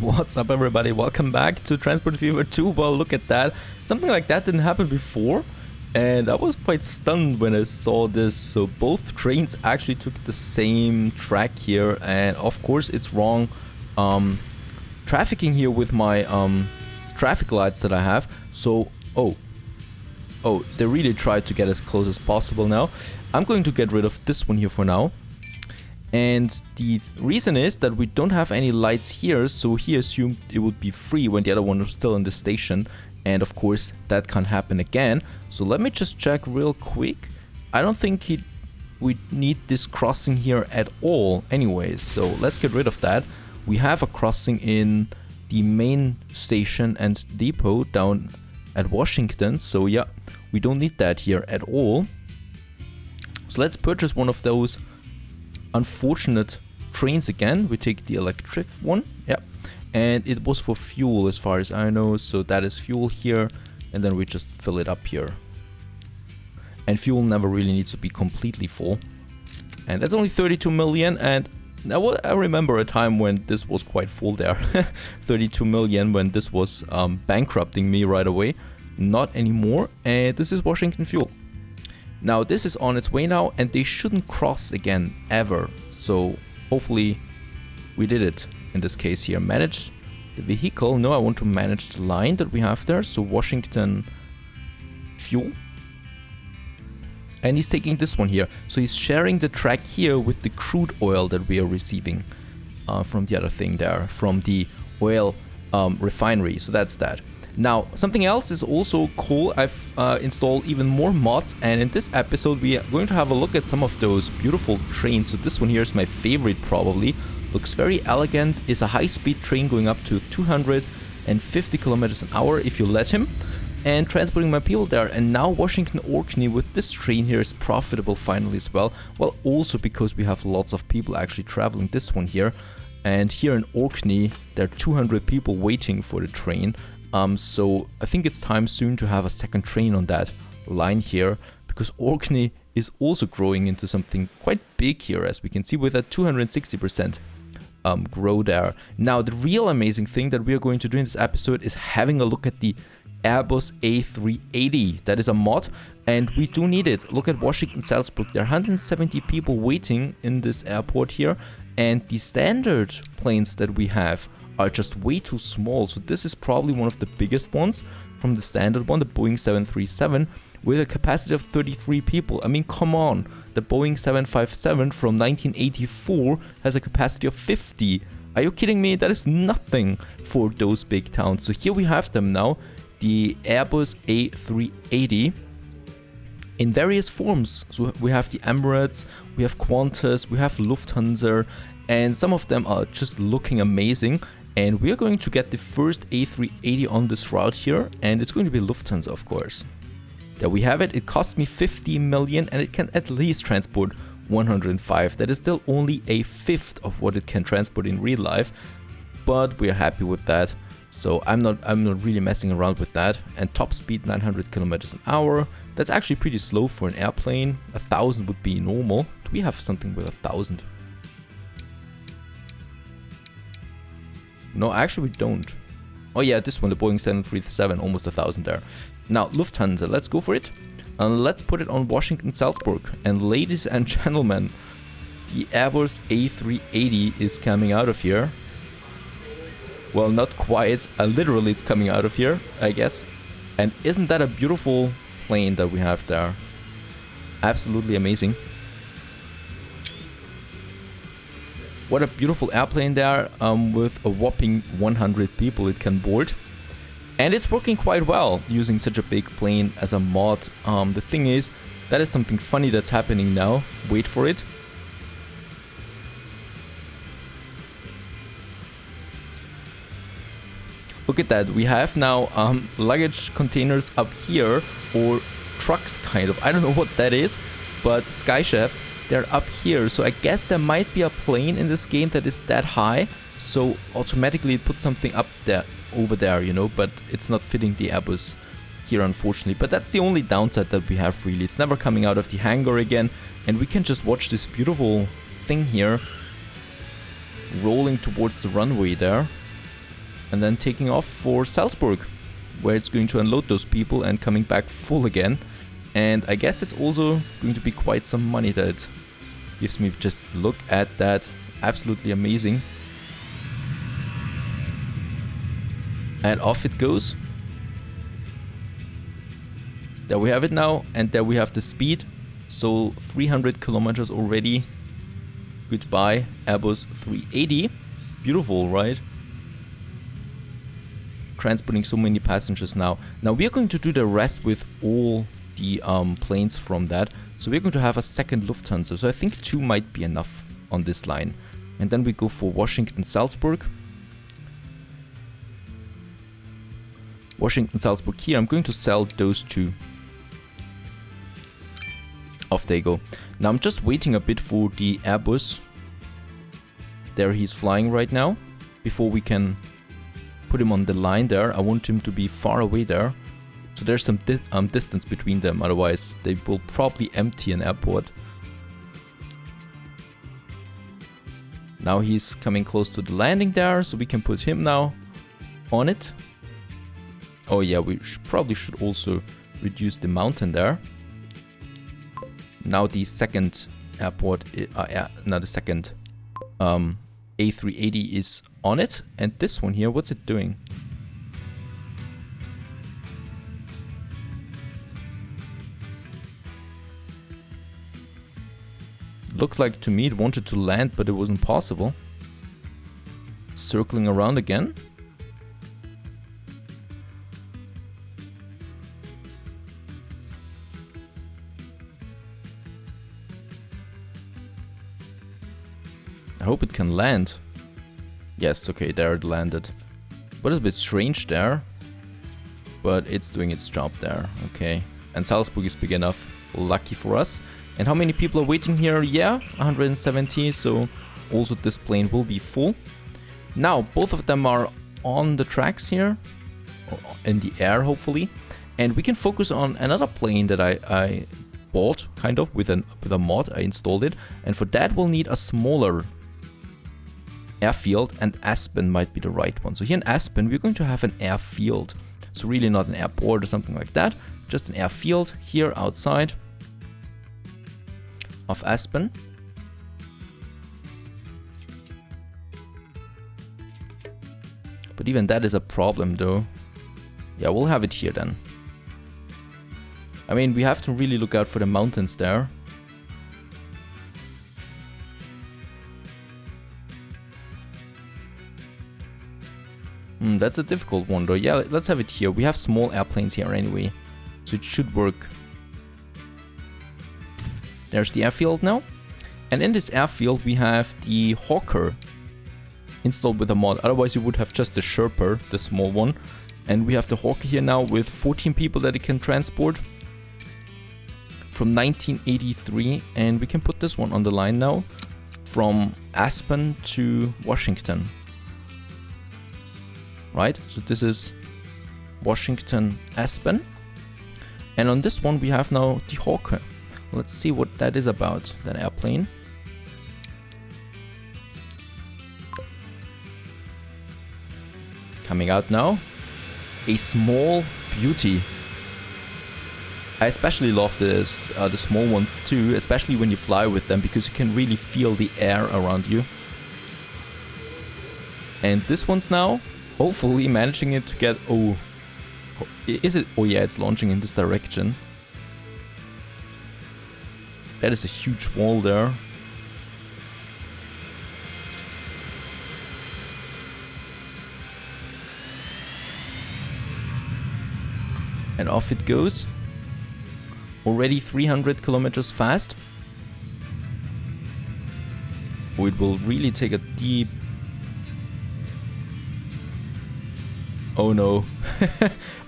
What's up, everybody? Welcome back to Transport Fever 2. Well, look at that. Something like that didn't happen before, and I was quite stunned when I saw this. So both trains actually took the same track here, and of course it's wrong trafficking here with my traffic lights that I have. So, oh, they really tried to get as close as possible now. I'm going to get rid of this one here for now. And the reason is that we don't have any lights here, so he assumed it would be free when the other one was still in the station. And of course, that can't happen again. So let me just check real quick. I don't think we need this crossing here at all anyways, so let's get rid of that. We have a crossing in the main station and depot down at Washington, so yeah, we don't need that here at all. So let's purchase one of those unfortunate trains again. We take the electric one, yeah, and it was for fuel as far as I know, so that is fuel here, and then we just fill it up here. And fuel never really needs to be completely full, and that's only 32 million. And now I remember a time when this was quite full there. 32 million when this was bankrupting me right away. Not anymore. And this is Washington fuel. Now this is on its way now, and they shouldn't cross again ever. So hopefully we did it in this case here. Manage the vehicle. No, I want to manage the line that we have there. So Washington fuel. And he's taking this one here. So he's sharing the track here with the crude oil that we are receiving from the other thing there, from the oil refinery. So that's that. Now, something else is also cool. I've installed even more mods, and in this episode we are going to have a look at some of those beautiful trains. So this one here is my favorite probably. Looks very elegant. Is a high-speed train going up to 250 kilometers an hour if you let him, and transporting my people there. And now Washington Orkney with this train here is profitable finally as well. Well, also because we have lots of people actually traveling this one here. And here in Orkney there are 200 people waiting for the train. So I think it's time soon to have a second train on that line here, because Orkney is also growing into something quite big here, as we can see, with a 260% grow there. Now the real amazing thing that we are going to do in this episode is having a look at the AIRBUS A380. That is a mod, and we do need it. Look at Washington Salzburg. There are 170 people waiting in this airport here, and the standard planes that we have are just way too small. So this is probably one of the biggest ones from the standard one, the Boeing 737, with a capacity of 33 people. I mean, come on. The Boeing 757 from 1984 has a capacity of 50. Are you kidding me? That is nothing for those big towns. So here we have them now, the AIRBUS A380 in various forms. So we have the Emirates, we have Qantas, we have Lufthansa, and some of them are just looking amazing. And we are going to get the first A380 on this route here, and it's going to be Lufthansa, of course. There we have it. It cost me 50 million, and it can at least transport 105. That is still only a fifth of what it can transport in real life, but we are happy with that. So I'm not really messing around with that. And top speed 900 kilometers an hour. That's actually pretty slow for an airplane. 1,000 would be normal. Do we have something with 1,000? No, actually we don't. Oh yeah, this one, the Boeing 737, almost 1,000 there. Now, Lufthansa, let's go for it. And let's put it on Washington Salzburg. And ladies and gentlemen, the AIRBUS A380 is coming out of here. Well, not quite. Literally, it's coming out of here, I guess. And isn't that a beautiful plane that we have there? Absolutely amazing. What a beautiful airplane there, with a whopping 100 people it can board. And it's working quite well using such a big plane as a mod. The thing is, that is something funny that's happening now. Wait for it. Look at that. We have now luggage containers up here, or trucks kind of. I don't know what that is, but Sky Chef, they're up here. So I guess there might be a plane in this game that is that high, so automatically it puts something up there, over there, you know, but it's not fitting the AIRBUS here, unfortunately. But that's the only downside that we have, really. It's never coming out of the hangar again, and we can just watch this beautiful thing here rolling towards the runway there. and then taking off for Salzburg, where it's going to unload those people and coming back full again. And I guess it's also going to be quite some money that it gives me. Just look at that. Absolutely amazing. And off it goes. There we have it now, and there we have the speed. So 300 kilometers already. Goodbye, Airbus 380. Beautiful, right? Transporting so many passengers now. Now we are going to do the rest with all the planes from that. So we're going to have a second Lufthansa. So I think 2 might be enough on this line. And then we go for Washington, Salzburg. Washington, Salzburg here. I'm going to sell those 2. Off they go. Now I'm just waiting a bit for the Airbus. There he's flying right now. Before we can put him on the line there. I want him to be far away there. So there's some distance between them. Otherwise they will probably empty an airport. Now he's coming close to the landing there. So we can put him now on it. Oh yeah, we probably should also reduce the mountain there. Now the second airport, now the second A380 is on it. And this one here, what's it doing? Looked like to me it wanted to land, but it wasn't possible. Circling around again. I hope it can land. Yes, okay, there it landed. But it's a bit strange there. But it's doing its job there, okay. And Salzburg is big enough, lucky for us. And how many people are waiting here? Yeah, 170, so also this plane will be full. Now, both of them are on the tracks here, in the air hopefully. And we can focus on another plane that I bought, kind of, with a mod. I installed it. And for that we'll need a smaller airfield, and Aspen might be the right one. So here in Aspen we're going to have an airfield. So really not an airport or something like that, just an airfield here outside of Aspen. But even that is a problem though. Yeah, we'll have it here then. I mean, we have to really look out for the mountains there. That's a difficult one though. Yeah, let's have it here. We have small airplanes here anyway, so it should work. There's the airfield now. And in this airfield we have the Hawker installed with a mod. Otherwise you would have just the Sherpa, the small one. And we have the Hawker here now with 14 people that it can transport from 1983. And we can put this one on the line now from Aspen to Washington. Right, so this is Washington, Aspen. And on this one we have now the Hawker. Let's see what that is about, that airplane. Coming out now. A small beauty. I especially love this, the small ones too, especially when you fly with them, because you can really feel the air around you. And this one's now hopefully managing it to get... Oh, is it? Oh yeah, it's launching in this direction. That is a huge wall there. And off it goes. Already 300 kilometers fast. Oh, it will really take a deep... Oh no.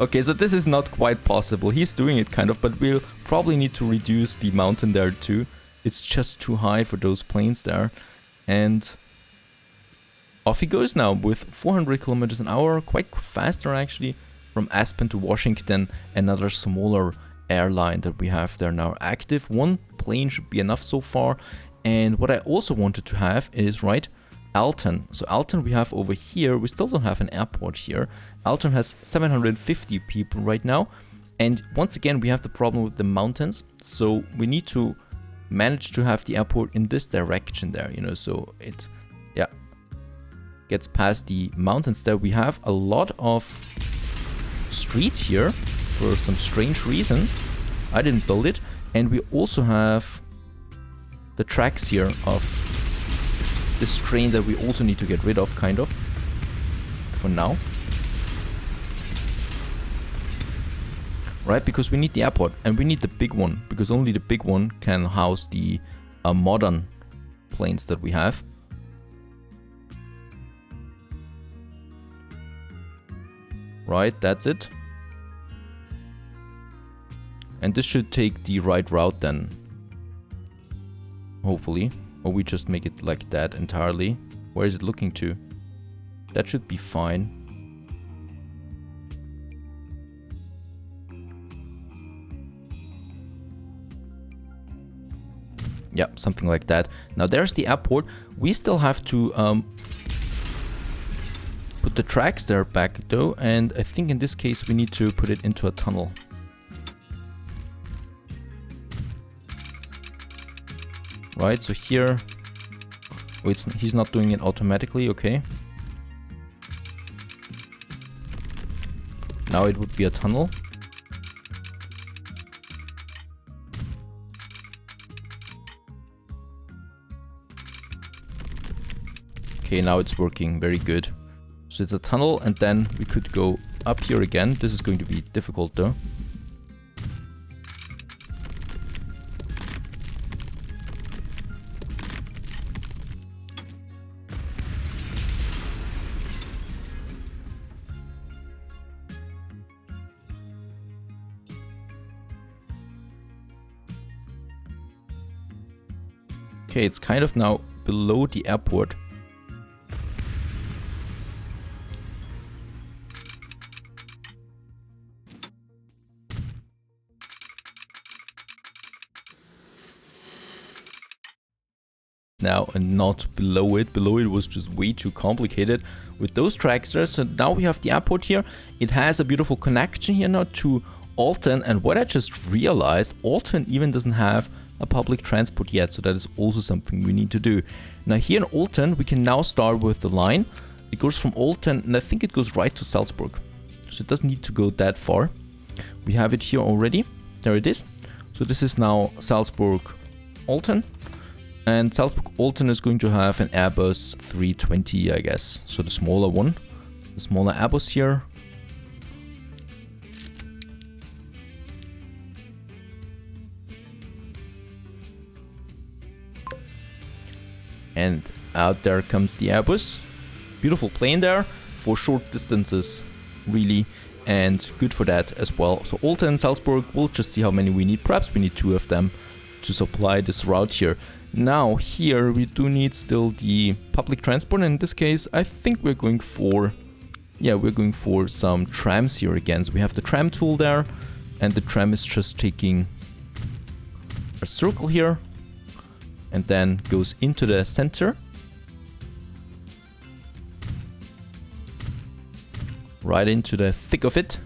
Okay, so this is not quite possible. He's doing it kind of, but we'll probably need to reduce the mountain there too. It's just too high for those planes there. And off he goes now with 400 kilometers an hour, quite faster actually, from Aspen to Washington. Another smaller airline that we have there now active. One plane should be enough so far. And what I also wanted to have is, right, Alton. So Alton we have over here. We still don't have an airport here. Alton has 750 people right now. And once again, we have the problem with the mountains. So we need to manage to have the airport in this direction there, you know, so it, yeah, gets past the mountains there. We have a lot of streets here for some strange reason. I didn't build it. And we also have the tracks here of this train that we also need to get rid of, kind of, for now. Right, because we need the airport and we need the big one, because only the big one can house the modern planes that we have. Right, that's it. And this should take the right route then. Hopefully. Or we just make it like that entirely. Where is it looking to? That should be fine. Yeah, something like that. Now there's the airport. We still have to put the tracks there back though, and I think in this case we need to put it into a tunnel. Right, so here, oh, he's not doing it automatically, okay. Now it would be a tunnel. Okay, now it's working, very good. So it's a tunnel and then we could go up here again. This is going to be difficult though. Okay, it's kind of now below the airport. Now and not below it. Below it was just way too complicated with those tracks there. So now we have the airport here. It has a beautiful connection here now to Alton. And what I just realized, Alton even doesn't have a public transport yet. So that is also something we need to do. Now here in Alton, we can now start with the line. It goes from Alton and I think it goes right to Salzburg. So it doesn't need to go that far. We have it here already. There it is. So this is now Salzburg, Alton. And Salzburg-Alton is going to have an Airbus 320, I guess. So the smaller one. The smaller Airbus here. And out there comes the Airbus. Beautiful plane there. For short distances, really. And good for that as well. So Alton and Salzburg, we'll just see how many we need. Perhaps we need 2 of them to supply this route here. Now here we do need still the public transport, and in this case I think we're going for, yeah, we're going for some trams here again. So we have the tram tool there, and the tram is just taking a circle here and then goes into the center. Right into the thick of it.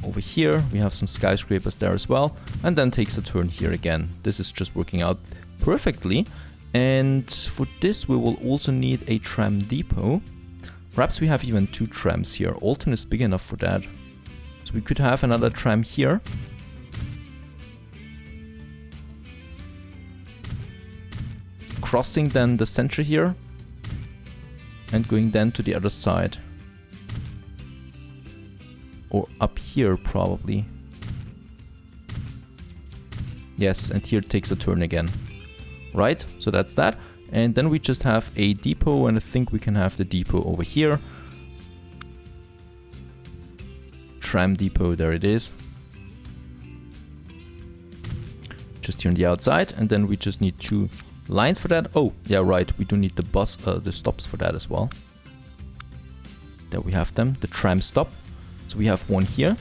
Over here we have some skyscrapers there as well, and then takes a turn here again. This is just working out perfectly. And for this we will also need a tram depot. Perhaps we have even 2 trams here. Alton is big enough for that. So we could have another tram here. Crossing then the center here and going then to the other side. Or up here, probably. Yes, and here it takes a turn again. Right, so that's that. And then we just have a depot, and I think we can have the depot over here. Tram depot, there it is. Just here on the outside, and then we just need 2 lines for that. Oh, yeah, right, we do need the bus, the stops for that as well. There we have them, the tram stop. So we have 1 here,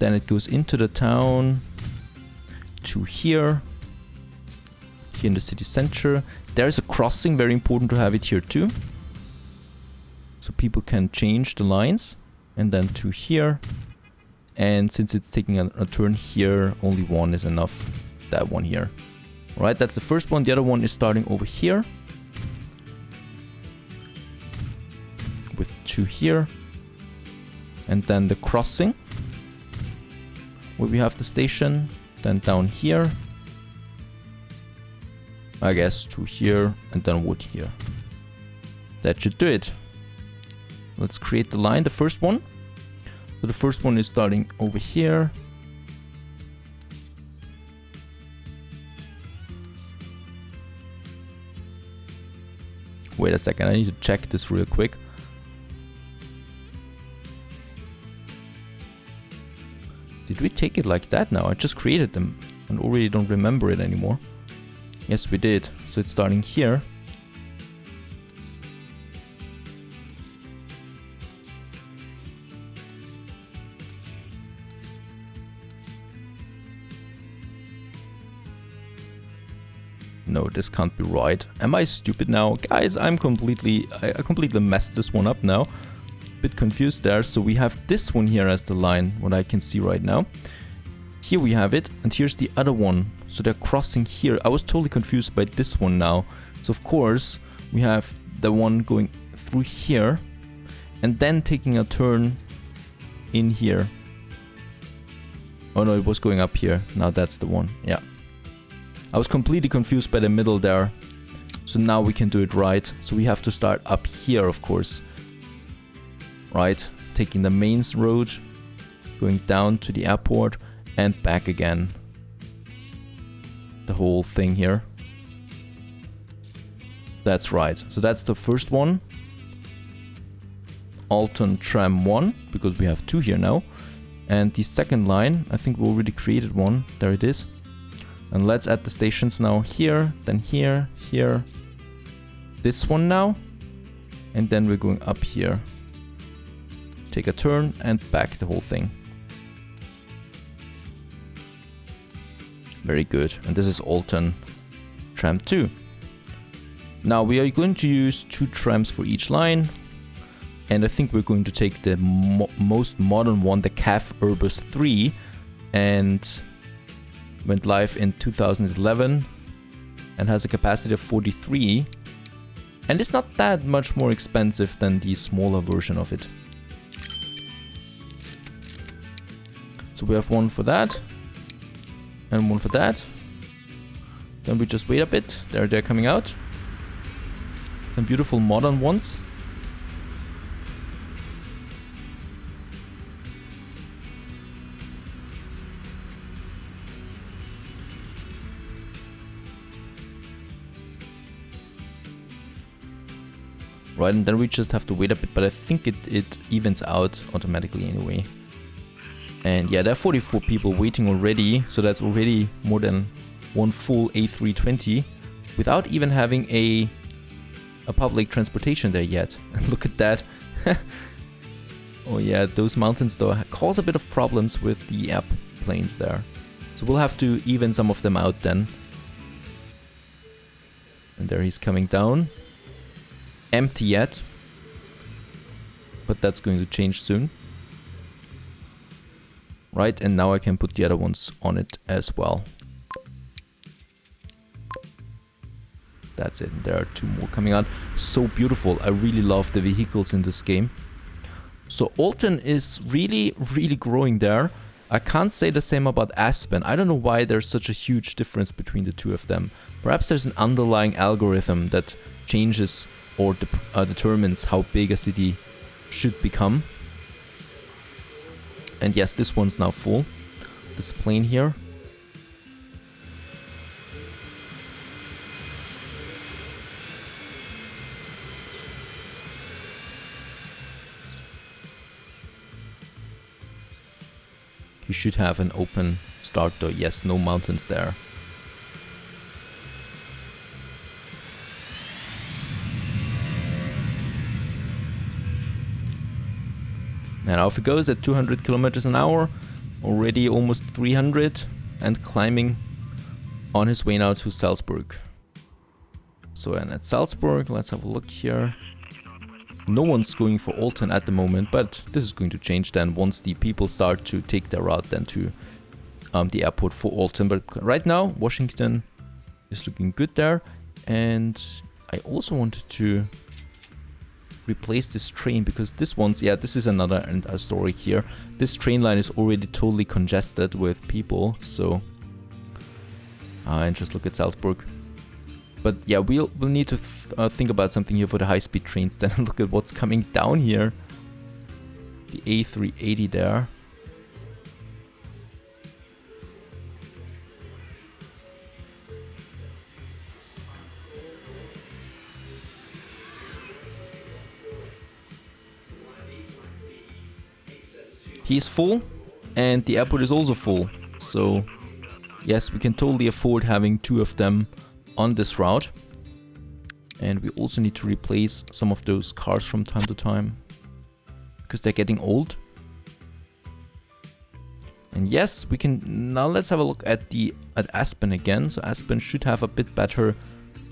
then it goes into the town to here, here in the city center. There's a crossing, very important to have it here too. So people can change the lines. And then 2 here. And since it's taking a turn here, only 1 is enough. That one here. Alright, that's the first one. The other one is starting over here. With 2 here. And then the crossing. Where we have the station. Then down here. I guess 2 here. And then wood here. That should do it. Let's create the line, the first one. So the first one is starting over here. Wait a second, I need to check this real quick. Did we take it like that now? I just created them and already don't remember it anymore. Yes, we did. So it's starting here. No, this can't be right. Am I stupid now? Guys, I completely messed this one up now. Bit confused there. So we have this one here as the line, what I can see right now. Here we have it, and here's the other one. So they're crossing here. I was totally confused by this one now. So of course, we have the one going through here, and then taking a turn in here. Oh no, it was going up here. Now that's the one. Yeah. I was completely confused by the middle there. So now we can do it right. So we have to start up here, of course. Right, taking the main road, going down to the airport and back again. The whole thing here. That's right. So that's the first one. Alton tram 1, because we have 2 here now. And the second line, I think we already created one. There it is. And let's add the stations now here, then here, here. This one now. And then we're going up here. Take a turn and back the whole thing. Very good. And this is Alton tram 2. Now we are going to use 2 trams for each line. And I think we're going to take the most modern one, the CAF AIRBUS 3. And went live in 2011 and has a capacity of 43, and it's not that much more expensive than the smaller version of it. So we have one for that and one for that. Then we just wait a bit. They're coming out. Some beautiful modern ones. Right, and then we just have to wait a bit, but I think it evens out automatically anyway. And yeah, there are 44 people waiting already, so that's already more than one full A320 without even having a public transportation there yet. And look at that. Oh yeah, those mountains though cause a bit of problems with the airplanes there. So we'll have to even some of them out then. And there he's coming down. Empty yet, but that's going to change soon. Right, and now I can put the other ones on it as well. That's it, there are 2 more coming out. So beautiful, I really love the vehicles in this game. So Alton is really growing there. I can't say the same about Aspen. I don't know why there's such a huge difference between the 2 of them. Perhaps there's an underlying algorithm that changes or determines how big a city should become. And yes, this one's now full. This plane here. You should have an open start though. Yes, no mountains there. And off it goes at 200 kilometers an hour, already almost 300, and climbing on his way now to Salzburg. So and at Salzburg, let's have a look here. No one's going for Alton at the moment, but this is going to change then once the people start to take their route then to the airport for Alton. But right now, Washington is looking good there. And I also wanted to replace this train because this one's, yeah, this is another story here. This train line is already totally congested with people, so and just look at Salzburg. But yeah, we'll need to think about something here for the high-speed trains. Then look at what's coming down here. The A380 there. He's full, and the airport is also full. So yes, we can totally afford having 2 of them on this route. And we also need to replace some of those cars from time to time because they're getting old. And yes, we can now. Let's have a look at Aspen again. So Aspen should have a bit better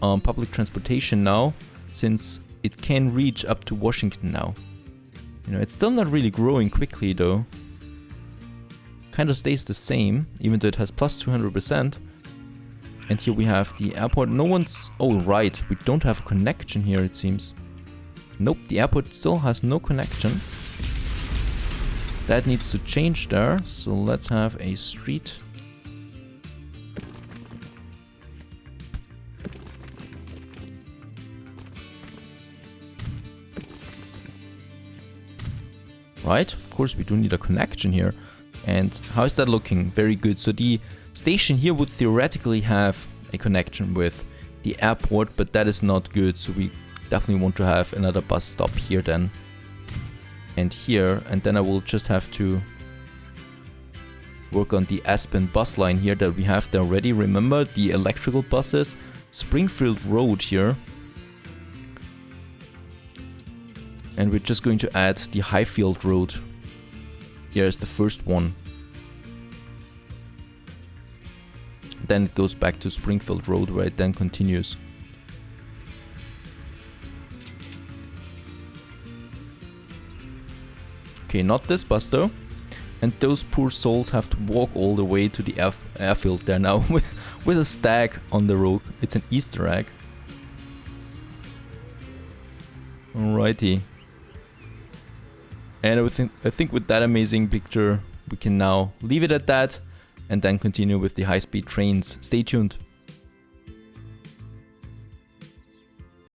public transportation now, since it can reach up to Washington now. You know, it's still not really growing quickly though. Kind of stays the same, even though it has plus 200%. And here we have the airport. No one's... Oh, right. We don't have a connection here, it seems. Nope, the airport still has no connection. That needs to change there. So let's have a street. Right, of course we do need a connection here. And how is that looking? Very good. So the station here would theoretically have a connection with the airport, but that is not good. So we definitely want to have another bus stop here then. And here, and then I will just have to work on the Aspen bus line here that we have there already. Remember the electrical buses? Springfield Road here. And we're just going to add the Highfield Road. Here is the first one. Then it goes back to Springfield Road where it then continues. Okay, not this bus though. And those poor souls have to walk all the way to the airfield there now with a stag on the road. It's an Easter egg. Alrighty. And I think with that amazing picture, we can now leave it at that and then continue with the high-speed trains. Stay tuned.